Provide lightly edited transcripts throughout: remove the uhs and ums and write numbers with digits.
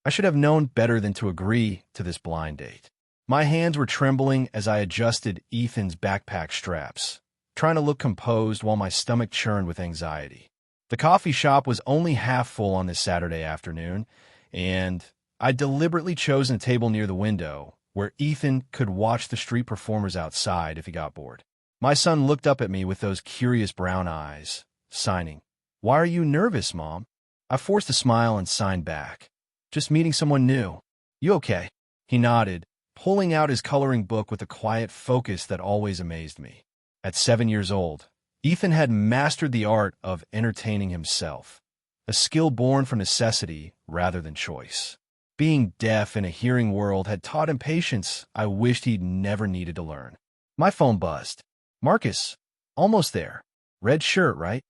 I should have known better than to agree to this blind date. My hands were trembling as I adjusted Ethan's backpack straps, trying to look composed while my stomach churned with anxiety. The coffee shop was only half full on this Saturday afternoon, and I'd deliberately chosen a table near the window where Ethan could watch the street performers outside if he got bored. My son looked up at me with those curious brown eyes, signing. "Why are you nervous, Mom?" I forced a smile and signed back. "Just meeting someone new." "You okay?" He nodded, pulling out his coloring book with a quiet focus that always amazed me. At 7 years old, Ethan had mastered the art of entertaining himself, a skill born from necessity rather than choice. Being deaf in a hearing world had taught him patience I wished he'd never needed to learn. My phone buzzed. "Marcus, almost there. Red shirt, right?"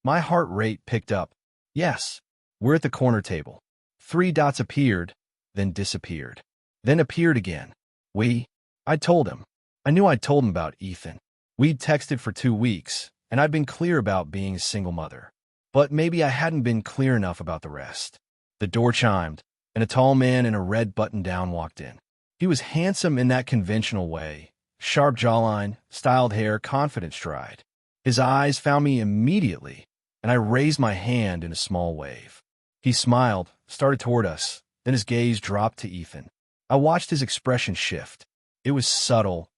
My heart rate picked up. "Yes." We're at the corner table. 3 dots appeared, then disappeared, then appeared again. I told him. I knew I'd told him about Ethan. We'd texted for 2 weeks, and I'd been clear about being a single mother. But maybe I hadn't been clear enough about the rest. The door chimed, and a tall man in a red button-down walked in. He was handsome in that conventional way, sharp jawline, styled hair, confident stride. His eyes found me immediately, and I raised my hand in a small wave. He smiled, started toward us, then his gaze dropped to Ethan. I watched his expression shift. It was subtle.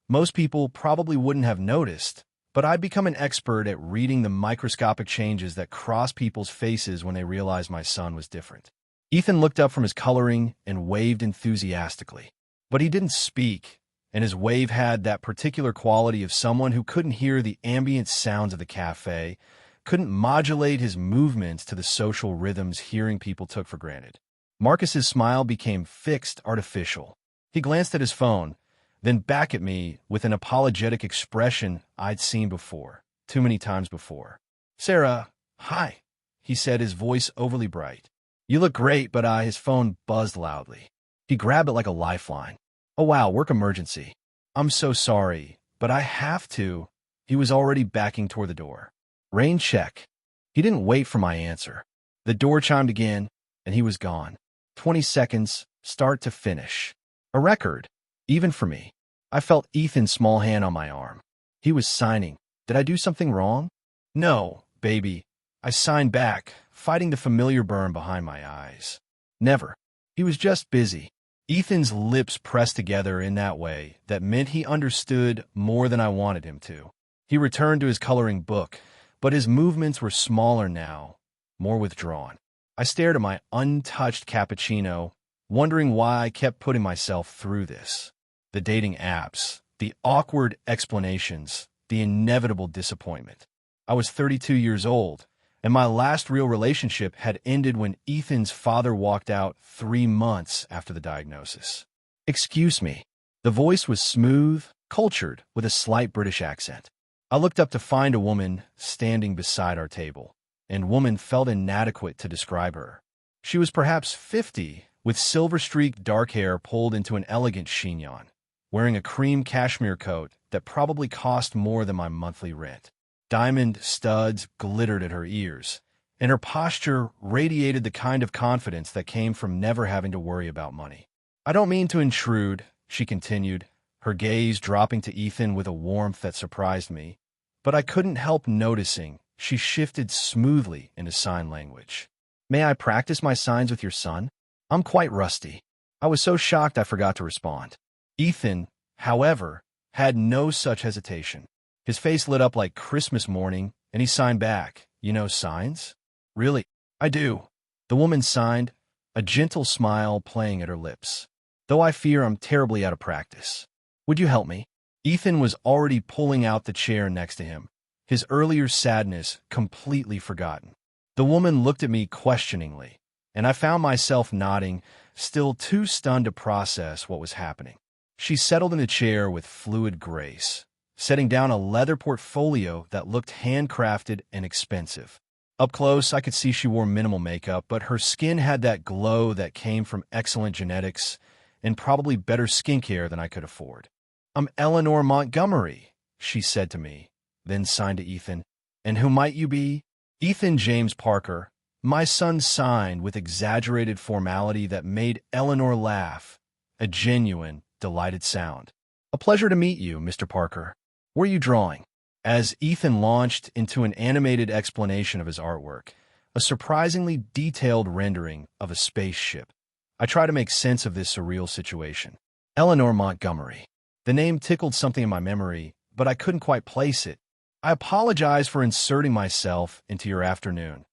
Most people probably wouldn't have noticed, but I'd become an expert at reading the microscopic changes that cross people's faces when they realized my son was different. Ethan looked up from his coloring and waved enthusiastically. But he didn't speak, and his wave had that particular quality of someone who couldn't hear the ambient sounds of the cafe, couldn't modulate his movements to the social rhythms hearing people took for granted. Marcus's smile became fixed, artificial. He glanced at his phone, then back at me with an apologetic expression I'd seen before, too many times before. "Sarah, hi," he said, his voice overly bright. "You look great," but his phone buzzed loudly. He grabbed it like a lifeline. "Oh wow, work emergency. I'm so sorry, but I have to." He was already backing toward the door. "Rain check." He didn't wait for my answer. The door chimed again, and he was gone. 20 seconds, start to finish. A record, even for me. I felt Ethan's small hand on my arm. He was signing. Did I do something wrong? "No, baby." I signed back, fighting the familiar burn behind my eyes. "Never." He was just busy. Ethan's lips pressed together in that way that meant he understood more than I wanted him to. He returned to his coloring book, but his movements were smaller now, more withdrawn. I stared at my untouched cappuccino, wondering why I kept putting myself through this. The dating apps, the awkward explanations, the inevitable disappointment. I was 32 years old, and my last real relationship had ended when Ethan's father walked out 3 months after the diagnosis. "Excuse me." The voice was smooth, cultured, with a slight British accent. I looked up to find a woman standing beside our table, and woman felt inadequate to describe her. She was perhaps 50, with silver-streaked dark hair pulled into an elegant chignon, wearing a cream cashmere coat that probably cost more than my monthly rent. Diamond studs glittered at her ears, and her posture radiated the kind of confidence that came from never having to worry about money. "I don't mean to intrude," she continued, her gaze dropping to Ethan with a warmth that surprised me, but I couldn't help noticing she shifted smoothly into sign language. "May I practice my signs with your son? I'm quite rusty." I was so shocked I forgot to respond. Ethan, however, had no such hesitation. His face lit up like Christmas morning, and he signed back. "You know signs?" "Really?" "I do." The woman signed, a gentle smile playing at her lips. "Though I fear I'm terribly out of practice. Would you help me?" Ethan was already pulling out the chair next to him, his earlier sadness completely forgotten. The woman looked at me questioningly, and I found myself nodding, still too stunned to process what was happening. She settled in the chair with fluid grace, setting down a leather portfolio that looked handcrafted and expensive. Up close, I could see she wore minimal makeup, but her skin had that glow that came from excellent genetics and probably better skincare than I could afford. "I'm Eleanor Montgomery," she said to me, then signed to Ethan. "And who might you be?" "Ethan James Parker. My son signed with exaggerated formality that made Eleanor laugh, a genuine, delighted sound. A pleasure to meet you, Mr. Parker. Were you drawing? As Ethan launched into an animated explanation of his artwork, a surprisingly detailed rendering of a spaceship, I try to make sense of this surreal situation. Eleanor Montgomery. The name tickled something in my memory, but I couldn't quite place it. I apologize for inserting myself into your afternoon,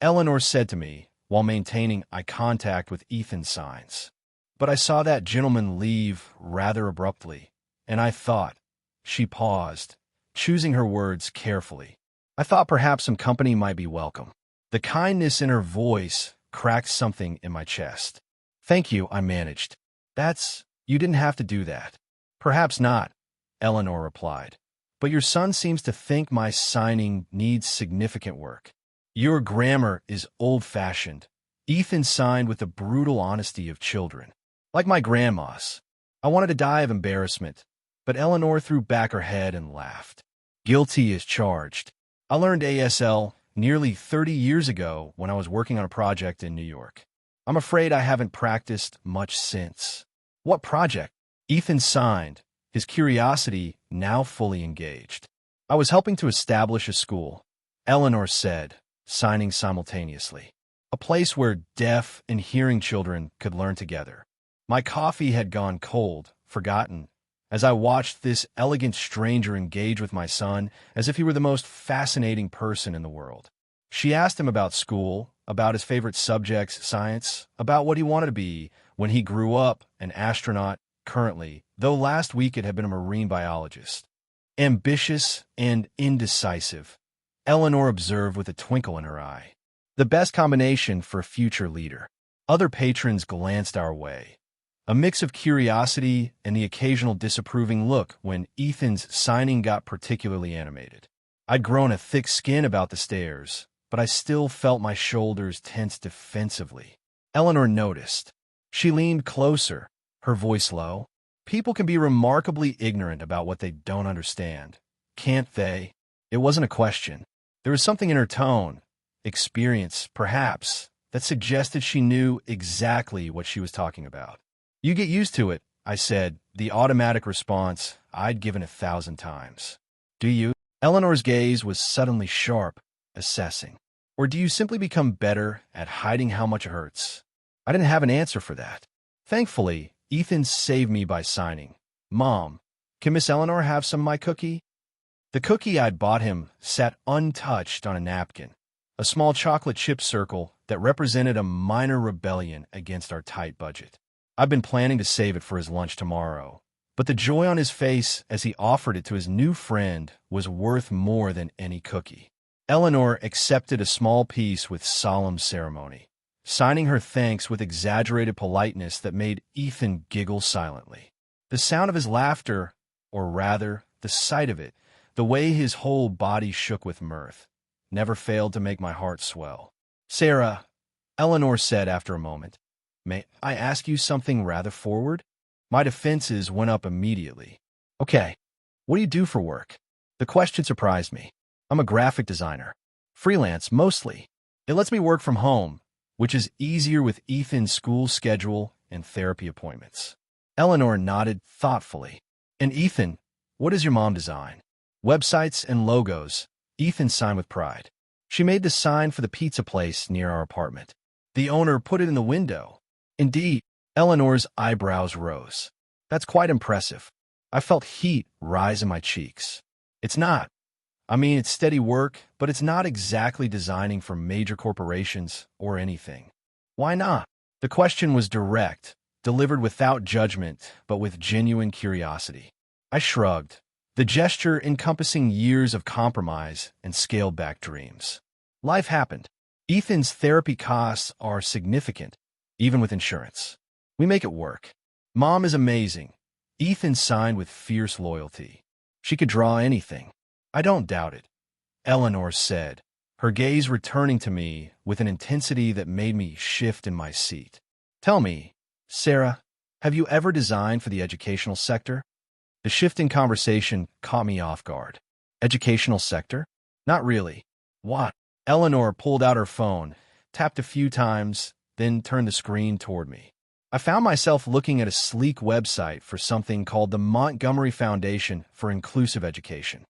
Eleanor said to me while maintaining eye contact with Ethan's signs. But I saw that gentleman leave rather abruptly, and I thought. She paused, choosing her words carefully. I thought perhaps some company might be welcome. The kindness in her voice cracked something in my chest. Thank you, I managed. You didn't have to do that. Perhaps not, Eleanor replied. But your son seems to think my signing needs significant work. Your grammar is old-fashioned. Ethan signed with the brutal honesty of children. Like my grandma's. I wanted to die of embarrassment, but Eleanor threw back her head and laughed. Guilty as charged. I learned ASL nearly 30 years ago when I was working on a project in New York. I'm afraid I haven't practiced much since. What project? Ethan signed, his curiosity now fully engaged. I was helping to establish a school, Eleanor said, signing simultaneously. A place where deaf and hearing children could learn together. My coffee had gone cold, forgotten, as I watched this elegant stranger engage with my son as if he were the most fascinating person in the world. She asked him about school, about his favorite subjects, science, about what he wanted to be when he grew up, an astronaut, currently, though last week it had been a marine biologist. Ambitious and indecisive, Eleanor observed with a twinkle in her eye. The best combination for a future leader. Other patrons glanced our way. A mix of curiosity and the occasional disapproving look when Ethan's signing got particularly animated. I'd grown a thick skin about the stairs, but I still felt my shoulders tense defensively. Eleanor noticed. She leaned closer, her voice low. People can be remarkably ignorant about what they don't understand, can't they? It wasn't a question. There was something in her tone, experience, perhaps, that suggested she knew exactly what she was talking about. You get used to it, I said, the automatic response I'd given 1,000 times. Do you? Eleanor's gaze was suddenly sharp, assessing. Or do you simply become better at hiding how much it hurts? I didn't have an answer for that. Thankfully, Ethan saved me by signing. Mom, can Miss Eleanor have some of my cookie? The cookie I'd bought him sat untouched on a napkin, a small chocolate chip circle that represented a minor rebellion against our tight budget. I've been planning to save it for his lunch tomorrow, but the joy on his face as he offered it to his new friend was worth more than any cookie. Eleanor accepted a small piece with solemn ceremony, signing her thanks with exaggerated politeness that made Ethan giggle silently. The sound of his laughter, or rather, the sight of it, the way his whole body shook with mirth, never failed to make my heart swell. Sarah, Eleanor said after a moment, may I ask you something rather forward? My defenses went up immediately. Okay, what do you do for work? The question surprised me. I'm a graphic designer. Freelance, mostly. It lets me work from home, which is easier with Ethan's school schedule and therapy appointments. Eleanor nodded thoughtfully. And Ethan, what does your mom design? Websites and logos. Ethan signed with pride. She made the sign for the pizza place near our apartment. The owner put it in the window. Indeed, Eleanor's eyebrows rose. That's quite impressive. I felt heat rise in my cheeks. It's not. It's steady work, but it's not exactly designing for major corporations or anything. Why not? The question was direct, delivered without judgment, but with genuine curiosity. I shrugged, the gesture encompassing years of compromise and scaled-back dreams. Life happened. Ethan's therapy costs are significant, even with insurance. We make it work. Mom is amazing. Ethan signed with fierce loyalty. She could draw anything. I don't doubt it, Eleanor said, her gaze returning to me with an intensity that made me shift in my seat. Tell me, Sarah, have you ever designed for the educational sector? The shift in conversation caught me off guard. Educational sector? Not really. What? Eleanor pulled out her phone, tapped a few times, then turned the screen toward me. I found myself looking at a sleek website for something called the Montgomery Foundation for Inclusive Education.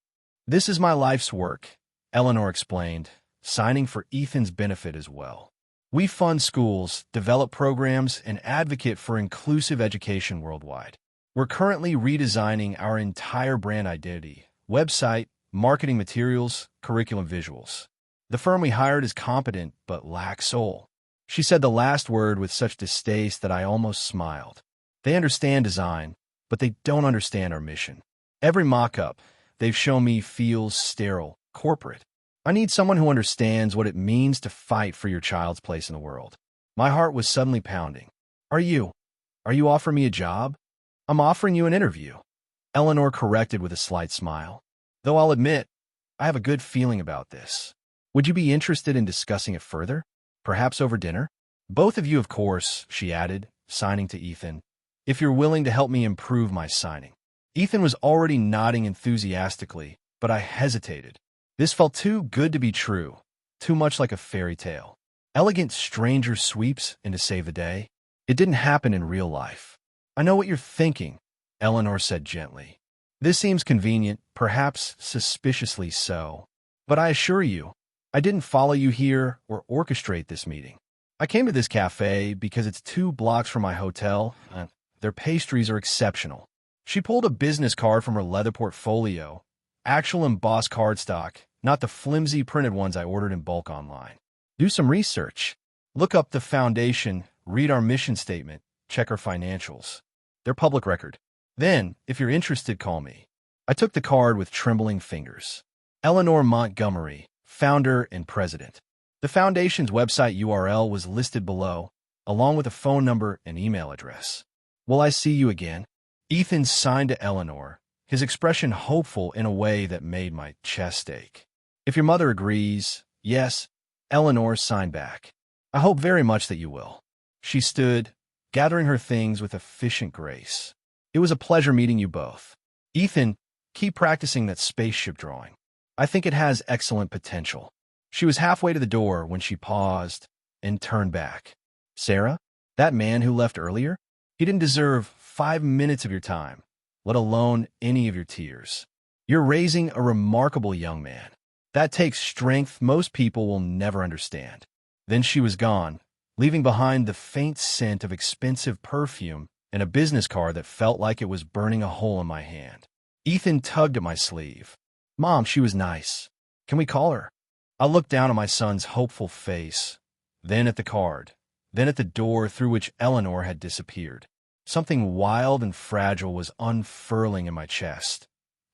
"This is my life's work," Eleanor explained, signing for Ethan's benefit as well. "We fund schools, develop programs, and advocate for inclusive education worldwide. We're currently redesigning our entire brand identity, website, marketing materials, curriculum visuals. The firm we hired is competent but lacks soul." She said the last word with such distaste that I almost smiled. They understand design, but they don't understand our mission. Every mock-up they've shown me feels sterile, corporate. I need someone who understands what it means to fight for your child's place in the world. My heart was suddenly pounding. Are you offering me a job?" "I'm offering you an interview," Eleanor corrected with a slight smile. "Though I'll admit, I have a good feeling about this. Would you be interested in discussing it further? Perhaps over dinner?" "Both of you, of course," she added, signing to Ethan, "if you're willing to help me improve my signing." Ethan was already nodding enthusiastically, but I hesitated. This felt too good to be true, too much like a fairy tale. Elegant stranger sweeps in to save the day? It didn't happen in real life. "I know what you're thinking," Eleanor said gently. "This seems convenient, perhaps suspiciously so. But I assure you, I didn't follow you here or orchestrate this meeting. I came to this cafe because it's 2 blocks from my hotel, and their pastries are exceptional." She pulled a business card from her leather portfolio, actual embossed cardstock, not the flimsy printed ones I ordered in bulk online. "Do some research. Look up the foundation, read our mission statement, check our financials. They're public record. Then, if you're interested, call me." I took the card with trembling fingers. Eleanor Montgomery, founder and president. The foundation's website URL was listed below, along with a phone number and email address. "Will I see you again?" Ethan signed to Eleanor, his expression hopeful in a way that made my chest ache. "If your mother agrees, yes," Eleanor signed back. "I hope very much that you will." She stood, gathering her things with efficient grace. "It was a pleasure meeting you both. Ethan, keep practicing that spaceship drawing. I think it has excellent potential." She was halfway to the door when she paused and turned back. "Sarah, that man who left earlier? He didn't deserve 5 minutes of your time, let alone any of your tears. You're raising a remarkable young man. That takes strength most people will never understand." Then she was gone, leaving behind the faint scent of expensive perfume and a business card that felt like it was burning a hole in my hand. Ethan tugged at my sleeve. "Mom, she was nice. Can we call her?" I looked down at my son's hopeful face, then at the card, then at the door through which Eleanor had disappeared. Something wild and fragile was unfurling in my chest.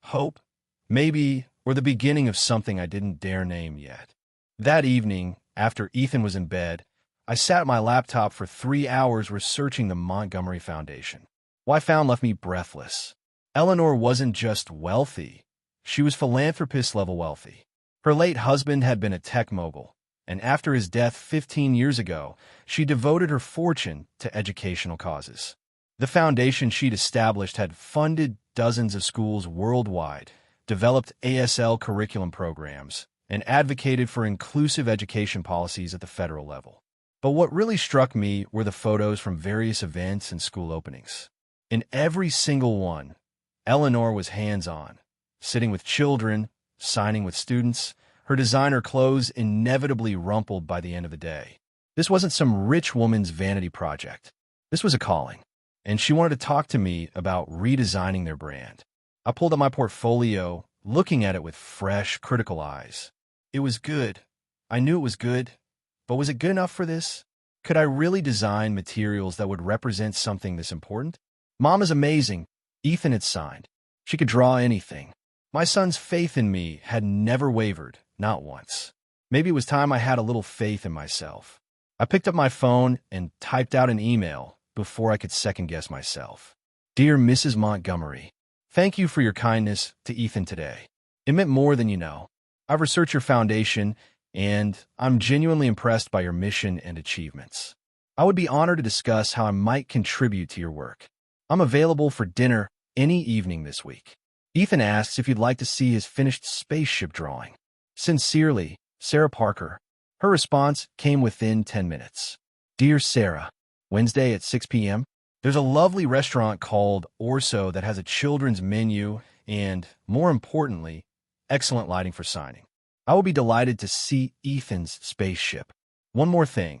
Hope? Maybe, or the beginning of something I didn't dare name yet. That evening, after Ethan was in bed, I sat at my laptop for 3 hours researching the Montgomery Foundation. What I found left me breathless. Eleanor wasn't just wealthy. She was philanthropist-level wealthy. Her late husband had been a tech mogul, and after his death 15 years ago, she devoted her fortune to educational causes. The foundation she'd established had funded dozens of schools worldwide, developed ASL curriculum programs, and advocated for inclusive education policies at the federal level. But what really struck me were the photos from various events and school openings. In every single one, Eleanor was hands-on, sitting with children, signing with students, her designer clothes inevitably rumpled by the end of the day. This wasn't some rich woman's vanity project. This was a calling, and she wanted to talk to me about redesigning their brand. I pulled up my portfolio, looking at it with fresh, critical eyes. It was good. I knew it was good, but was it good enough for this? Could I really design materials that would represent something this important? Mom is amazing, Ethan had signed. She could draw anything. My son's faith in me had never wavered, not once. Maybe it was time I had a little faith in myself. I picked up my phone and typed out an email before I could second-guess myself. "Dear Mrs. Montgomery, thank you for your kindness to Ethan today. It meant more than you know. I've researched your foundation, and I'm genuinely impressed by your mission and achievements. I would be honored to discuss how I might contribute to your work. I'm available for dinner any evening this week. Ethan asks if you'd like to see his finished spaceship drawing. Sincerely, Sarah Parker." Her response came within 10 minutes. Dear Sarah, Wednesday at 6 p.m. There's a lovely restaurant called Orso that has a children's menu and, more importantly, excellent lighting for signing. I will be delighted to see Ethan's spaceship. One more thing.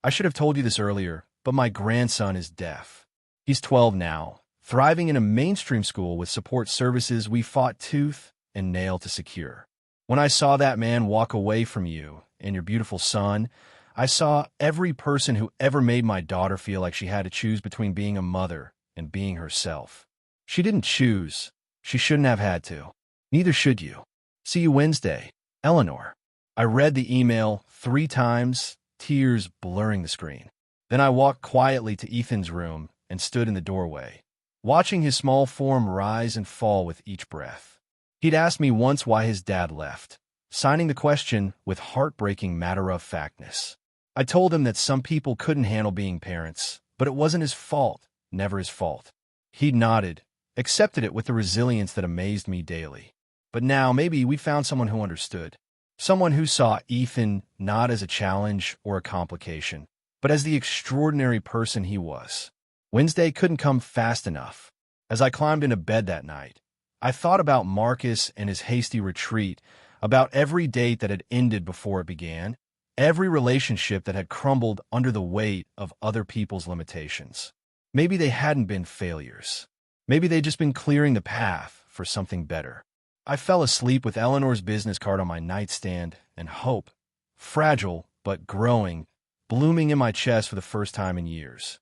I should have told you this earlier, but my grandson is deaf. He's 12 now, thriving in a mainstream school with support services we fought tooth and nail to secure. When I saw that man walk away from you and your beautiful son, I saw every person who ever made my daughter feel like she had to choose between being a mother and being herself. She didn't choose. She shouldn't have had to. Neither should you. See you Wednesday, Eleanor. I read the email 3 times, tears blurring the screen. Then I walked quietly to Ethan's room and stood in the doorway, watching his small form rise and fall with each breath. He'd asked me once why his dad left, signing the question with heartbreaking matter-of-factness. I told him that some people couldn't handle being parents, but it wasn't his fault, never his fault. He nodded, accepted it with the resilience that amazed me daily. But now maybe we found someone who understood. Someone who saw Ethan not as a challenge or a complication, but as the extraordinary person he was. Wednesday couldn't come fast enough. As I climbed into bed that night, I thought about Marcus and his hasty retreat, about every date that had ended before it began, every relationship that had crumbled under the weight of other people's limitations. Maybe they hadn't been failures. Maybe they'd just been clearing the path for something better. I fell asleep with Eleanor's business card on my nightstand and hope, fragile but growing, blooming in my chest for the first time in years.